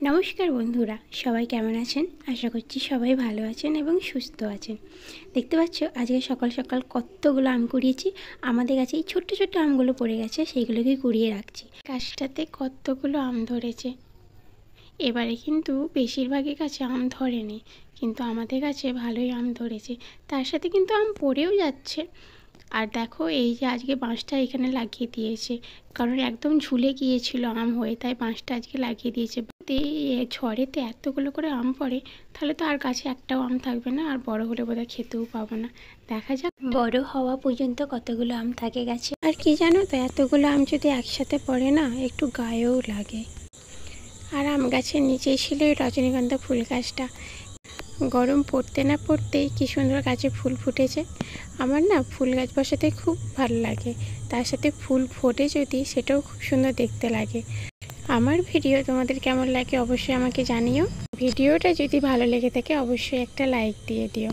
নমস্কার বন্ধুরা, সবাই কেমন আছেন? আশা করছি সবাই ভালো আছেন এবং সুস্থ আছেন। দেখতে পাচ্ছ আজকে সকাল সকাল কতগুলো আম কুড়িয়েছি। আমাদের কাছে এই ছোট্ট ছোট্ট আমগুলো পড়ে গেছে, সেইগুলোকে কুড়িয়ে রাখছি। গাছটাতে কতগুলো আম ধরেছে। এবারে কিন্তু বেশিরভাগই গাছে আম ধরেনি, কিন্তু আমাদের কাছে ভালোই আম ধরেছে। তার সাথে কিন্তু আম পড়েও যাচ্ছে। আর দেখো এই যে আজকে বাঁশটা এখানে লাগিয়ে দিয়েছে, কারণ একদম ঝুলে গিয়েছিল আম হয়ে, তাই বাঁশটা আজকে লাগিয়ে দিয়েছে। ঝড়েতে এতগুলো করে আম পড়ে, তাহলে তো আর গাছে একটাও আম থাকবে না, আর বড় হলে বোধহয় খেতেও পাবো না। দেখা যাক বড় হওয়া পর্যন্ত কতগুলো আম থাকে গাছে। আর কি জানো তো, এতগুলো আম যদি একসাথে পড়ে না, একটু গায়েও লাগে। আর আম গাছের নিচেই ছিল এই রজনীগন্ধা ফুল গাছটা। গরম পড়তে না পড়তেই কি সুন্দর গাছে ফুল ফুটেছে। আমার না ফুল গাছ বসাতে খুব ভালো লাগে, তার সাথে ফুল ফোটে যদি, সেটাও খুব সুন্দর দেখতে লাগে। আমার ভিডিও তোমাদের কেমন লাগে অবশ্যই আমাকে জানিও। ভিডিওটা যদি ভালো লেগে থাকে অবশ্যই একটা লাইক দিয়ে দিও।